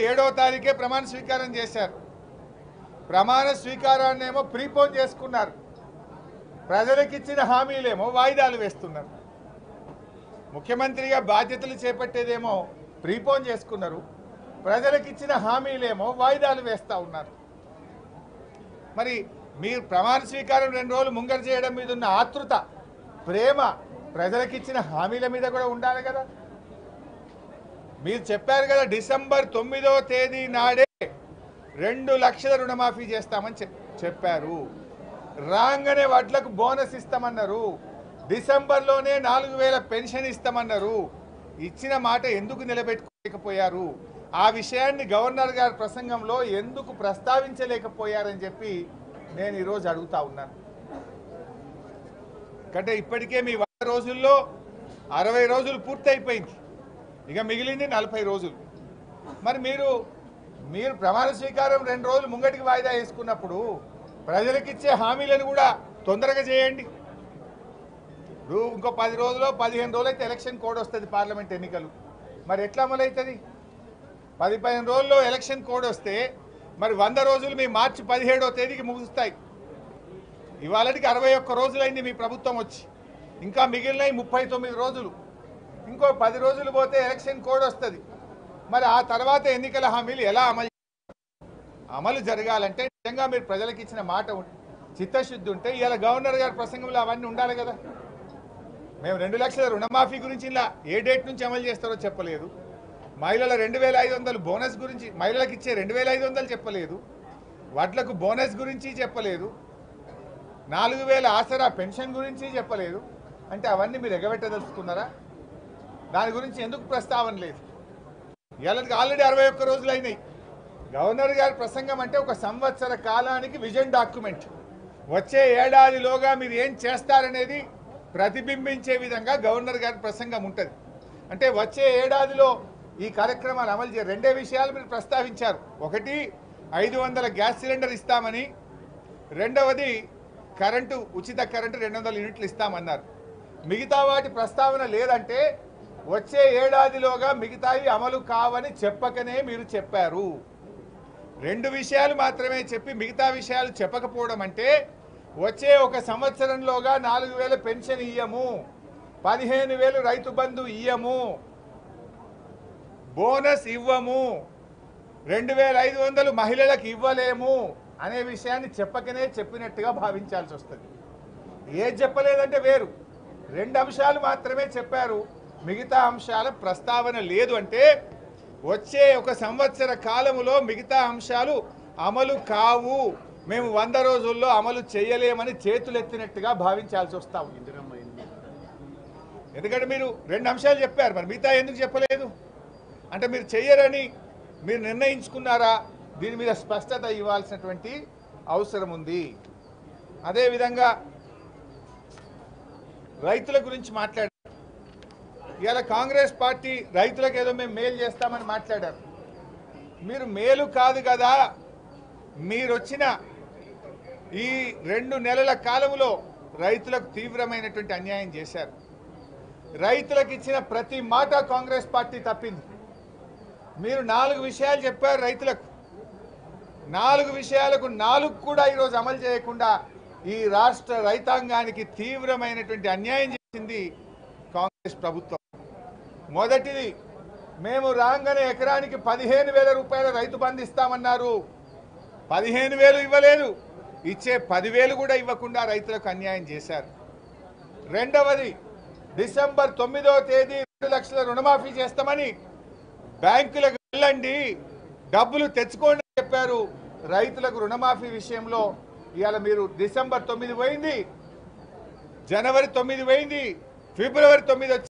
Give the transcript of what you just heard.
7వ తారీఖే ప్రమాణ స్వీకారం చేశారు. ప్రమాణ స్వీకారాన్నేమో ప్రీపోన్ చేసుకున్నారు. ప్రజలకిచ్చిన హామీలేమో వాయిదాలు వేస్తున్నారు. ముఖ్యమంత్రిగా బాధ్యతలు చేపట్టేదేమో ప్రీపోన్ చేసుకున్నారు. ప్రజలకిచ్చిన హామీలేమో వాయిదాలు వేస్తూ ఉన్నారు. మరి మీరు ప్రమాణ స్వీకారం 2 రోజులు ముంగర చేయడం మీద ఉన్న ఆతృత, ప్రేమ ప్రజలకిచ్చిన హామీల మీద కూడా ఉండాలి కదా. మీరు చెప్పారు కదా, డిసెంబర్ 9వ తేదీ నాడే 2 లక్షల రుణమాఫీ చేస్తామని చెప్పారు. రాగానే వడ్లకు బోనస్ ఇస్తామన్నారు. డిసెంబర్లోనే 4000 పెన్షన్ ఇస్తామన్నారు. ఇచ్చిన మాట ఎందుకు నిలబెట్టుకోలేకపోయారు? ఆ విషయాన్ని గవర్నర్ గారి ప్రసంగంలో ఎందుకు ప్రస్తావించలేకపోయారని చెప్పి నేను ఈరోజు అడుగుతా ఉన్నాను. అంటే ఇప్పటికే మీ 100 రోజుల్లో 60 రోజులు పూర్తయిపోయింది. ఇక మిగిలింది 40 రోజులు. మరి మీరు ప్రమాణ స్వీకారం 2 రోజులు ముంగటికి వాయిదా వేసుకున్నప్పుడు ప్రజలకిచ్చే హామీలను కూడా తొందరగా చేయండి. ఇప్పుడు ఇంకో 10 రోజులు 15 రోజులు అయితే ఎలక్షన్ కోడ్ వస్తుంది, పార్లమెంట్ ఎన్నికలు. మరి ఎట్లా అమలవుతుంది? 10-15 రోజుల్లో ఎలక్షన్ కోడ్ వస్తే మరి 100 రోజులు మీ మార్చి 17వ తేదీకి ముగుస్తాయి. ఇవాళకి 61 రోజులైంది మీ ప్రభుత్వం వచ్చి. ఇంకా మిగిలినవి 39 రోజులు. ఇంకో 10 రోజులు పోతే ఎలక్షన్ కోడ్ వస్తుంది. మరి ఆ తర్వాత ఎన్నికల హామీలు ఎలా అమలు జరగాలంటే నిజంగా మీరు ప్రజలకు ఇచ్చిన మాట చిత్తశుద్ధి ఉంటే ఇలా గవర్నర్ గారి ప్రసంగంలో అవన్నీ ఉండాలి కదా. మేము 2 లక్షల రుణమాఫీ గురించి ఇలా ఏ డేట్ నుంచి అమలు చేస్తారో చెప్పలేదు. మహిళల 2500 బోనస్ గురించి, మహిళలకు ఇచ్చే 2500 చెప్పలేదు. వడ్లకు బోనస్ గురించి చెప్పలేదు. 4000 ఆసరా పెన్షన్ గురించి చెప్పలేదు. అంటే అవన్నీ మీరు ఎగబెట్టదలుచుకున్నారా? దాని గురించి ఎందుకు ప్రస్తావన లేదు? ఇవాళకి ఆల్రెడీ 61 రోజులు అయినాయి. గవర్నర్ గారి ప్రసంగం అంటే ఒక సంవత్సర కాలానికి విజన్ డాక్యుమెంట్. వచ్చే ఏడాదిలోగా మీరు ఏం చేస్తారనేది ప్రతిబింబించే విధంగా గవర్నర్ గారి ప్రసంగం ఉంటుంది. అంటే వచ్చే ఏడాదిలో ఈ కార్యక్రమాలు అమలు చేయ 2 విషయాలు మీరు ప్రస్తావించారు. ఒకటి 500 గ్యాస్ సిలిండర్ ఇస్తామని, రెండవది కరెంటు, ఉచిత కరెంటు 200 యూనిట్లు ఇస్తామన్నారు. మిగతా వాటి ప్రస్తావన లేదంటే వచ్చే ఏడాదిలోగా మిగతావి అమలు కావని చెప్పకనే మీరు చెప్పారు. 2 విషయాలు మాత్రమే చెప్పి మిగతా విషయాలు చెప్పకపోవడం అంటే వచ్చే ఒక సంవత్సరంలోగా 4000 పెన్షన్ ఇయ్యము, 15000 రైతు బంధు ఇయ్యము, బోనస్ ఇవ్వము, 2500 మహిళలకు ఇవ్వలేము అనే విషయాన్ని చెప్పకనే చెప్పినట్టుగా భావించాల్సి వస్తుంది. ఏది చెప్పలేదంటే వేరు. 2 అంశాలు మాత్రమే చెప్పారు, మిగతా అంశాల ప్రస్తావన లేదు. అంటే వచ్చే ఒక సంవత్సర కాలములో మిగతా అంశాలు అమలు కావు, మేము 100 రోజుల్లో అమలు చేయలేమని చేతులెత్తినట్టుగా భావించాల్సి వస్తా ఉంది. ఎందుకంటే మీరు 2 అంశాలు చెప్పారు, మరి మిగతా ఎందుకు చెప్పలేదు? అంటే మీరు చెయ్యరని మీరు నిర్ణయించుకున్నారా? దీని మీద స్పష్టత ఇవ్వాల్సినటువంటి అవసరం ఉంది. అదేవిధంగా రైతుల గురించి మాట్లాడారు. ఇవాళ కాంగ్రెస్ పార్టీ రైతులకు ఏదో మేము మేలు చేస్తామని మాట్లాడారు. మీరు మేలు కాదు కదా, మీరు వచ్చిన ఈ 2 నెలల కాలంలో రైతులకు తీవ్రమైనటువంటి అన్యాయం చేశారు. రైతులకు ఇచ్చిన ప్రతి మాట కాంగ్రెస్ పార్టీ తప్పింది. మీరు 4 విషయాలు చెప్పారు రైతులకు. 4 విషయాలకు 4 కూడా ఈరోజు అమలు చేయకుండా ఈ రాష్ట్ర రైతాంగానికి తీవ్రమైనటువంటి అన్యాయం చేసింది కాంగ్రెస్ ప్రభుత్వం. మొదటిది, మేము రాగానే ఎకరానికి 15000 రూపాయల రైతు బంధు ఇస్తామన్నారు. 15000 ఇవ్వలేదు, ఇచ్చే 10,000 కూడా ఇవ్వకుండా రైతులకు అన్యాయం చేశారు. రెండవది, డిసెంబర్ 9వ తేదీ 2 లక్షల రుణమాఫీ చేస్తామని బ్యాంకులకు వెళ్ళండి, డబ్బులు తెచ్చుకోండి అని చెప్పారు. రైతులకు రుణమాఫీ విషయంలో ఇవాళ మీరు డిసెంబర్ 9 పోయింది, జనవరి 9 పోయింది, ఫిబ్రవరి 9 వచ్చి